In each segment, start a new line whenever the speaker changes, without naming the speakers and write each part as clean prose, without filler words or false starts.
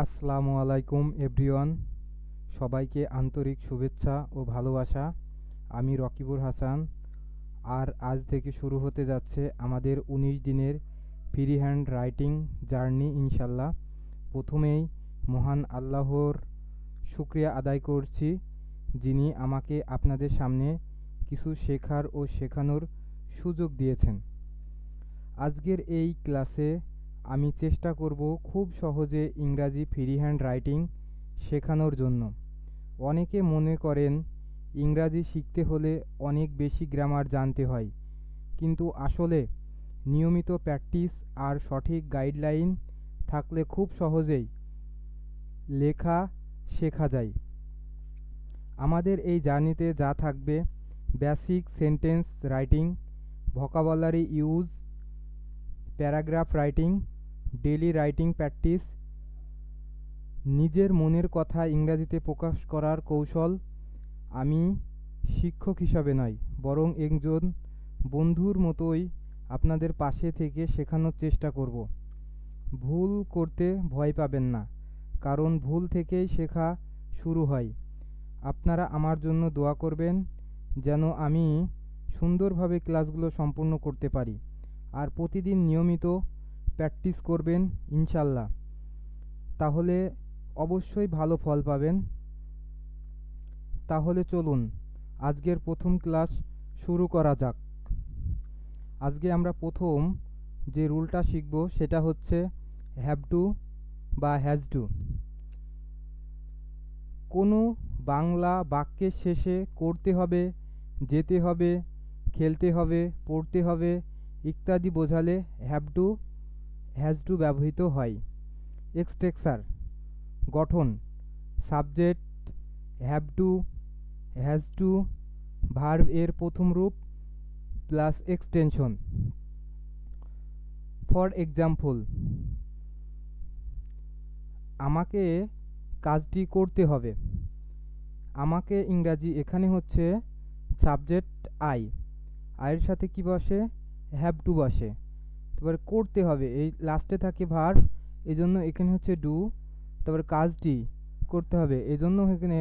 আসসালামু আলাইকুম এভরিওয়ান, সবাইকে আন্তরিক শুভেচ্ছা ও ভালোবাসা। আমি রকিবুর হাসান। আর আজ থেকে শুরু হতে যাচ্ছে আমাদের ১৯ দিনের ফ্রি হ্যান্ড রাইটিং জার্নি ইনশাল্লাহ। প্রথমেই মহান আল্লাহর শুকরিয়া আদায় করছি, যিনি আমাকে আপনাদের সামনে কিছু শেখার ও শেখানোর সুযোগ দিয়েছেন। আজকের এই ক্লাসে আমি চেষ্টা করব খুব সহজে ইংরাজি ফ্রি হ্যান্ড রাইটিং শেখানোর জন্য। অনেকে মনে করেন ইংরাজি শিখতে হলে অনেক বেশি গ্রামার জানতে হয়, কিন্তু আসলে নিয়মিত প্র্যাকটিস আর সঠিক গাইডলাইন থাকলে খুব সহজেই লেখা শেখা যায়। আমাদের এই জার্নিতে যা থাকবে: basic sentence writing, vocabulary use, paragraph writing, daily writing practice, নিজের মনের কথা ইংরাজিতে প্রকাশ করার কৌশল। আমি শিক্ষক হিসাবে নয়, বরং একজন বন্ধুর মতোই আপনাদের পাশে থেকে শেখানোর চেষ্টা করব। ভুল করতে ভয় পাবেন না, কারণ ভুল থেকেই শেখা শুরু হয়। আপনারা আমার জন্য দোয়া করবেন যেন আমি সুন্দরভাবে ক্লাসগুলো সম্পূর্ণ করতে পারি। আর প্রতিদিন নিয়মিত প্র্যাকটিস করবেন ইনশাল্লাহ, তাহলে অবশ্যই ভালো ফল পাবেন। তাহলে চলুন আজকের প্রথম ক্লাস শুরু করা যাক। আজকে আমরা প্রথম যে রুলটা শিখব সেটা হচ্ছে হ্যাভ টু বা হ্যাজ টু। কোনো বাংলা বাক্যের শেষে করতে হবে, যেতে হবে, খেলতে হবে, পড়তে হবে ইত্যাদি বোঝালে হ্যাভ টু হ্যাজ টু ব্যবহৃত হয়। স্ট্রাকচার: গঠন: subject, have to, has to, verb এর প্রথম রূপ প্লাস এক্সটেনশন। ফর এক্সাম্পল, আমাকে কাজটি করতে হবে। আমাকে ইংরাজি এখানে হচ্ছে সাবজেক্ট আই, আয়ের সাথে কি বসে? হ্যাভ টু বসে। তারপরে করতে হবে, এই লাস্টে থাকে ভার্ব, এই জন্য এখানে হচ্ছে ডু। তারপরে কাজটি করতে হবে, এই জন্য এখানে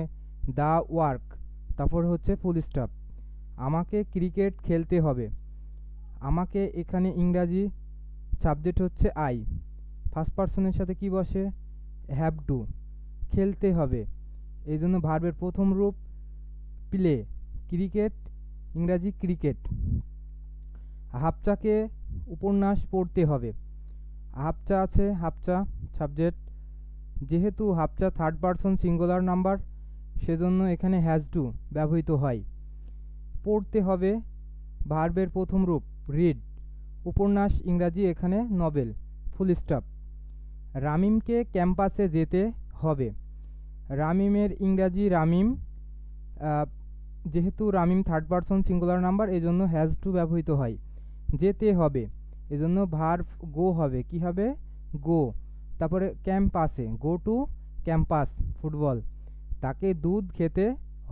দ্য ওয়ার্ক, তারপর হচ্ছে ফুল স্টপ। আমাকে ক্রিকেট খেলতে হবে। আমাকে এখানে ইংরাজি সাবজেক্ট হচ্ছে আই, ফার্স্ট পার্সনের সাথে কি বসে? Have to. খেলতে হবে, এই জন্য ভার্বের প্রথম রূপ প্লে, ক্রিকেট ইংরাজি ক্রিকেট। হাফচাকে উপন্যাস পড়তে হবে। হাফচা আছে, হাফচা সাবজেক্ট, যেহেতু হাফচা থার্ড পারসন সিঙ্গুলার নাম্বার সেজন্য এখানে হ্যাজ টু ব্যবহৃত হয়। পড়তে হবে, ভার্বের প্রথম রূপ রিড, উপন্যাস ইংরাজি এখানে নভেল, ফুল স্টপ। রামিমকে ক্যাম্পাসে যেতে হবে। রামিমের ইংরাজি রামিম, যেহেতু Ramim third person singular number এজন্য হ্যাজ টু ব্যবহৃত হয়। যেতে হবে, এজন্য ভার্ব গো হবে, কি হবে? গো। তারপরে ক্যাম্পাসে, গো টু ক্যাম্পাস ফুটবল। তাকে দুধ খেতে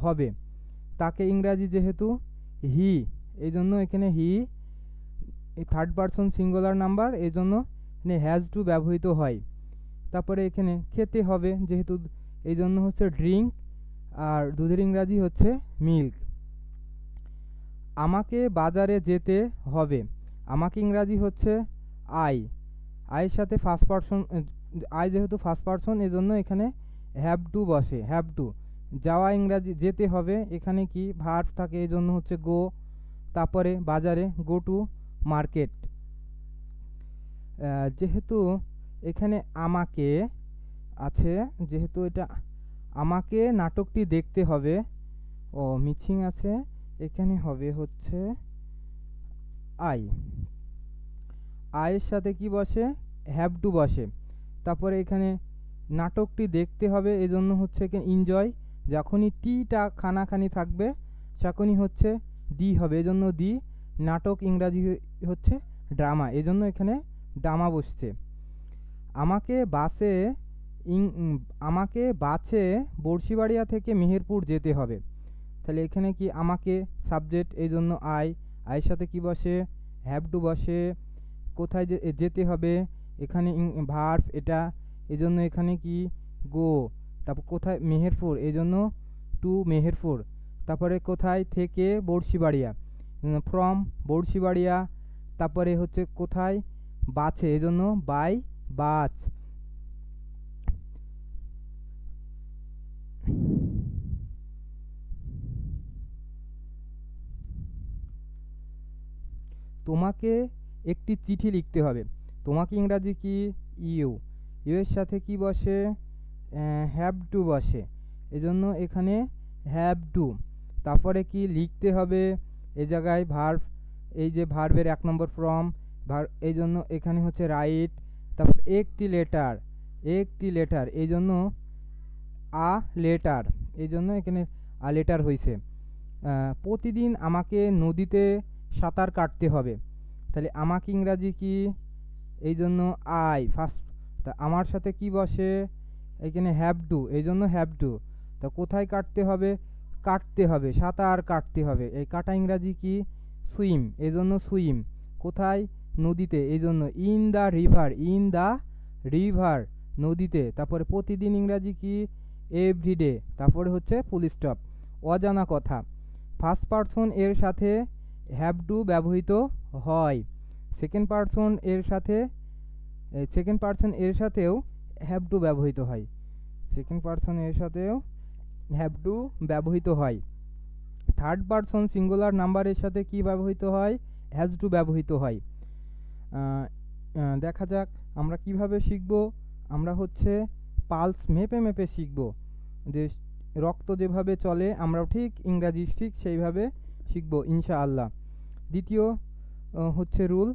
হবে। তাকে ইংরাজি যেহেতু হি, এই জন্য এখানে he third person singular number, এই জন্য এখানে হ্যাজ টু ব্যবহৃত হয়। তারপরে এখানে খেতে হবে, যেহেতু এই জন্য হচ্ছে ড্রিঙ্ক, আর দুধের ইংরাজি হচ্ছে মিল্ক। আমাকে বাজারে যেতে হবে। আমাকে ইংরাজি হচ্ছে আই, আয়ের সাথে ফার্স্ট পারসন, আই যেহেতু ফার্স্ট পারসন এজন্য এখানে হ্যাভ টু বসে, হ্যাভ টু। যাওয়া ইংরাজি যেতে হবে, এখানে কি ভার্ব থাকে এই জন্য হচ্ছে গো। তারপরে বাজারে গো টু মার্কেট। যেহেতু এখানে আমাকে আছে, যেহেতু এটা আমাকে নাটকটি দেখতে হবে, ও মিছিং আছে, এখানে হবে হচ্ছে আই, আয়ের সাথে কি বসে? হ্যাভ টু বসে। তারপরে এখানে নাটকটি দেখতে হবে এজন্য হচ্ছে এনজয়, যখনই টিটা খানাখানি থাকবে তখনই হচ্ছে দি হবে, এজন্য দি। নাটক ইংরাজি হচ্ছে ড্রামা, এজন্য এখানে ড্রামা বসছে। আমাকে বাসে আমাকে বাসে বড়শিবাড়িয়া থেকে মেহেরপুর যেতে হবে। তাহলে এখানে কি আমাকে সাবজেক্ট, এই জন্য আই, আয়ের সাথে কি বসে? হ্যাভ টু বসে। কোথায় যেতে হবে, এখানে ভার্ব এটা, এজন্য এখানে কি গো। তারপর কোথায় মেহেরপুর, এজন্য টু মেহেরপুর। তারপরে কোথায় থেকে বড়শিবাড়িয়া, ফ্রম বড়শিবাড়িয়া। তারপরে হচ্ছে কোথায় বাছে, এজন্য বাই বাচ। তোমাকে একটি চিঠি লিখতে হবে। তোমাকে ইংরাজি কি ইউ। ইউ এর সাথে কি বসে, হ্যাভ টু বসে, এজন্য এখানে হ্যাভ টু। তারপরে কি লিখতে হবে, এই জায়গায় ভার্ব, এই যে ভার্বের 1 নম্বর ফর্ম ভার্ব, এই জন্য এখানে হচ্ছে রাইট। তারপর একটি লেটার, একটি লেটার, এই জন্য আ লেটার, এই জন্য এখানে আ লেটার হয়েছে। প্রতিদিন আমাকে নদীতে সাঁতার কাটতে হবে। তাহলে আমাকে ইংরাজি কি, এই জন্য আই ফার্স্ট। তা আমার সাথে কি বসে, এখানে হ্যাভ টু, এই জন্য হ্যাভ টু। তা কোথায় কাটতে হবে, কাটতে হবে, সাঁতার কাটতে হবে। এই কাটা ইংরাজি কি সুইম, এই জন্য সুইম। কোথায় নদীতে, এই জন্য in the river, in the river, নদীতে। তারপরে প্রতিদিন ইংরাজি কি এভরিডে। তারপরে হচ্ছে ফুল স্টপ। অজানা কথা, ফার্স্ট পারসন এর সাথে হ্যাভ টু ব্যবহৃত হয়। সেকেন্ড পারসন এর সাথে, সেকেন্ড পারসন এর সাথেও হ্যাভ টু ব্যবহৃত হয়। সেকেন্ড পারসন এর সাথেও হ্যাভ টু ব্যবহৃত হয়। থার্ড পারসন সিঙ্গুলার নাম্বারের সাথে কি ব্যবহৃত হয়, হ্যাজ টু ব্যবহৃত হয়। দেখা যাক আমরা কিভাবে শিখব। আমরা হচ্ছে পালস মেপে মেপে শিখব, যে রক্ত যেভাবে চলে আমরাও ঠিক ইংরাজি ঠিক সেইভাবে শিখব ইনশাআল্লাহ। দ্বিতীয় হচ্ছে রুল,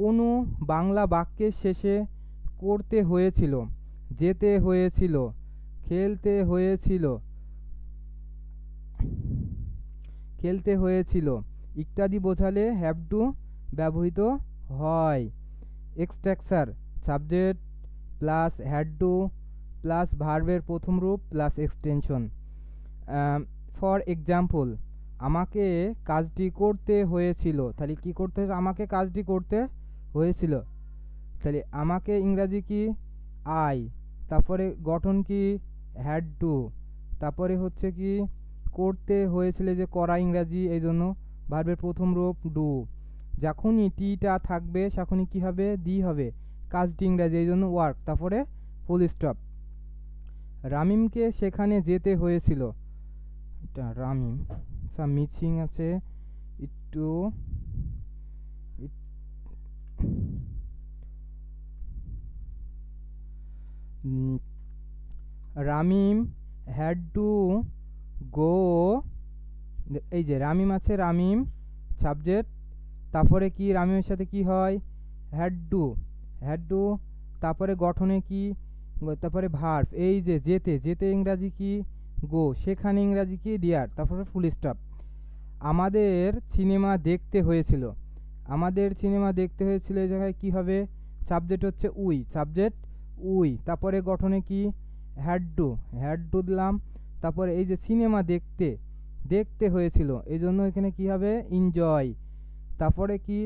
কোনো বাংলা বাক্যের শেষে করতে হয়েছিল, যেতে হয়েছিল, খেলতে হয়েছিল, খেলতে হয়েছিল ইত্যাদি বোঝালে হ্যাভ টু ব্যবহৃত হয়। Structure, subject plus had to plus ভার্বের প্রথম রূপ প্লাস এক্সটেনশন। ফর এক্সাম্পল, আমাকে কাজটি করতে হয়েছিল। তাহলে কি করতে, আমাকে কাজটি করতে হয়েছিল। তাহলে আমাকে ইংরাজি কি আই। তারপরে গঠন কি হ্যাড টু। তারপরে হচ্ছে কি করতে হয়েছিল, যে করা ইংরাজি, এই জন্য ভার্বের প্রথম রূপ ডু। যখনই টিটা থাকবে তখনই কি হবে, দি হবে। কাজটি ইংরাজি, এই জন্য ওয়ার্ক। তারপরে ফুল স্টপ। রামিমকে সেখানে যেতে হয়েছিল, রামিম মিচিং আছে একটু, রামিম হ্যাড টু গো। এই যে রামিম আছে, রামিম সাবজেক্ট। তারপরে কি রামিমের সাথে কি হয়, হ্যাড টু, হ্যাড টু। তারপরে গঠনে কি, তারপরে ভার্ব, এই যে যেতে, যেতে ইংরাজি কি গো, সেখানে ইংরাজি কি ডিয়ার। তারপরে ফুল স্টপ। আমাদের সিনেমা দেখতে হয়েছিল, আমাদের সিনেমা দেখতে হয়েছিল, এই জায়গায় কি হবে, সাবজেক্ট হচ্ছে উই, সাবজেক্ট উই। তারপরে গঠনে কি হ্যাড টু, হ্যাড টু দিলাম। তারপরে এই যে সিনেমা দেখতে, দেখতে হয়েছিল, এই জন্য এখানে কি হবে এনজয়। তারপরে কি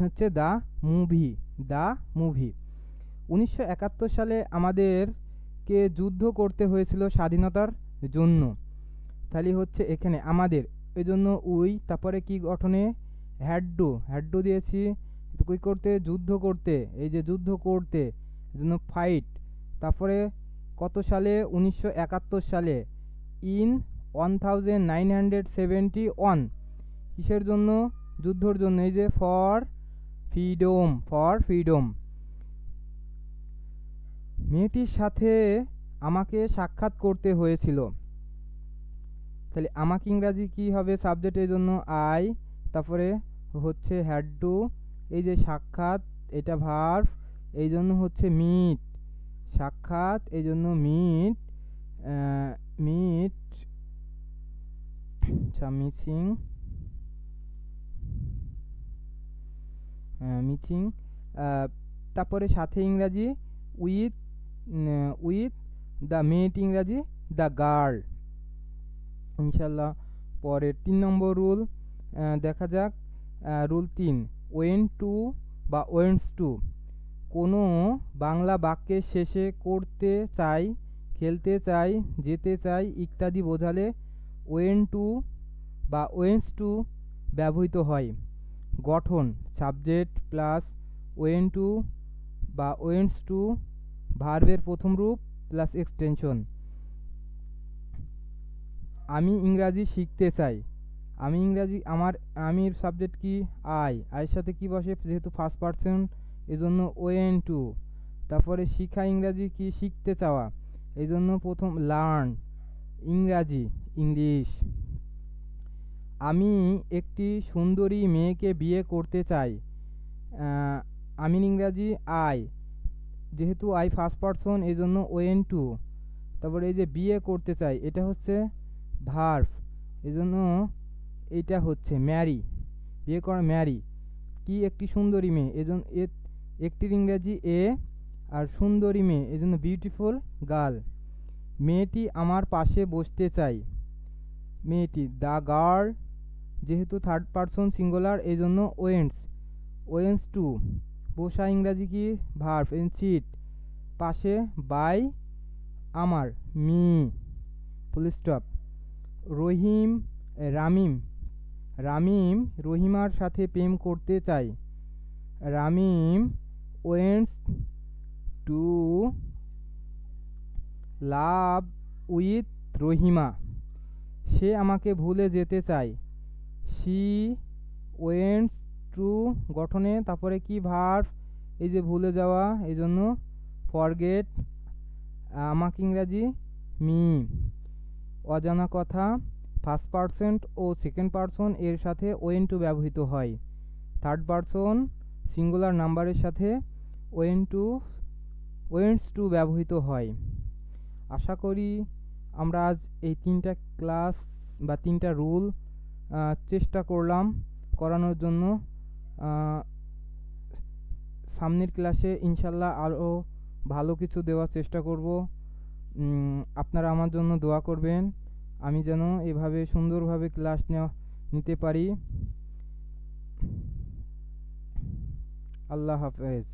হচ্ছে দ্য মুভি, দ্য মুভি। 1971 সালে আমাদেরকে যুদ্ধ করতে হয়েছিল স্বাধীনতার জন্য। তাহলে হচ্ছে এখানে আমাদের, এই জন্য উই। তারপরে কি গঠনে হ্যাড টু, হ্যাড টু দিয়েছি। কি করতে, যুদ্ধ করতে, এই যে যুদ্ধ করতে, এই জন্য ফাইট। তারপরে কত সালে, 1971 সালে। ইন 1971, কিসের জন্য, যুদ্ধর জন্য, এই যে ফর ফ্রিডম, ফর ফ্রিডম। মেয়েটির সাথে আমাকে সাক্ষাৎ করতে হয়েছিল। তাহলে আমাকে ইংরাজি কি হবে, সাবজেক্টের জন্য আই। তারপরে হচ্ছে হ্যাড টু, এই যে সাক্ষাৎ, এটা ভার্ব, এই জন্য হচ্ছে মিট, সাক্ষাৎ, এই জন্য মিট, মিট মিচিং, মিচিং। তারপরে সাথে ইংরাজি উইথ, উইথ দ্য মেট ইংরাজি দ্য গার্ল ইনশাল্লাহ। পরের 3 নম্বর রুল দেখা যাক। রুল 3, ওয়েন টু বা ওয়েন্টস টু। কোনো বাংলা বাক্যের শেষে করতে চাই, খেলতে চাই, যেতে চাই ইত্যাদি বোঝালে ওয়েন টু বা ওয়েন্স টু ব্যবহৃত হয়। গঠন সাবজেক্ট প্লাস ওয়েন টু বা ওয়েন্স টু, ভার্বের প্রথম রূপ প্লাস এক্সটেনশন। আমি ইংরাজি শিখতে চাই। আমির সাবজেক্ট কি? আয়ের সাথে কি বসে? যেহেতু ফার্স্ট পারসন এজন্য ওয়েন টু। তারপরে শিখা ইংরাজি কি? শিখতে চাওয়া, এই জন্য প্রথম লার্ন। ইংরাজি ইংলিশ। আমি একটি সুন্দরী মেয়েকে বিয়ে করতে চাই। আমির ইংরাজি আই, যেহেতু আই ফার্স্ট পারসন এই জন্য ওয়েন টু। তারপরে এই যে বিয়ে করতে চাই, এটা হচ্ছে ভার্ব, এই জন্য এটা হচ্ছে ম্যারি, বিয়ে করা ম্যারি। কি? একটি সুন্দরী মেয়ে, এজন্য একটির ইংরাজি এ, আর সুন্দরী মেয়ে এজন্য বিউটিফুল গার্ল। মেয়েটি আমার পাশে বসতে চাই। মেয়েটি দ্য গার্ল, যেহেতু থার্ড পারসন সিঙ্গুলার এই জন্য ওয়েন্স টু। বসা ইংরাজি কি? Verb, sit. পাশে বাই আমার, মি, ফুল স্টপ। রামিম রহিমার সাথে প্রেম করতে চাই। Ramim wants to love with Rahima. সে আমাকে ভুলে যেতে চায়। শি ওয়েন্টস টু গঠনে, তারপরে কি? ভার্ব, এই যে ভুলে যাওয়া এই জন্য ফরগেট। আমাকে ইংরাজি মি। অজানা কথা ফার্স্ট পারসন ও সেকেন্ড পারসন এর সাথে ওয়েন টু ব্যবহৃত হয়। থার্ড পারসন সিঙ্গুলার নাম্বারের সাথে ওয়েন্টস টু ব্যবহৃত হয়। আশা করি আমরা আজ এই তিনটা ক্লাস বা তিনটা রুল চেষ্টা করলাম করানোর জন্য। সামনের ক্লাসে ইনশাল্লাহ আরও ভালো কিছু দেওয়ার চেষ্টা করব। আপনারা আমার জন্য দোয়া করবেন, আমি যেন এভাবে সুন্দরভাবে ক্লাস নিতে পারি। আল্লাহ হাফেজ।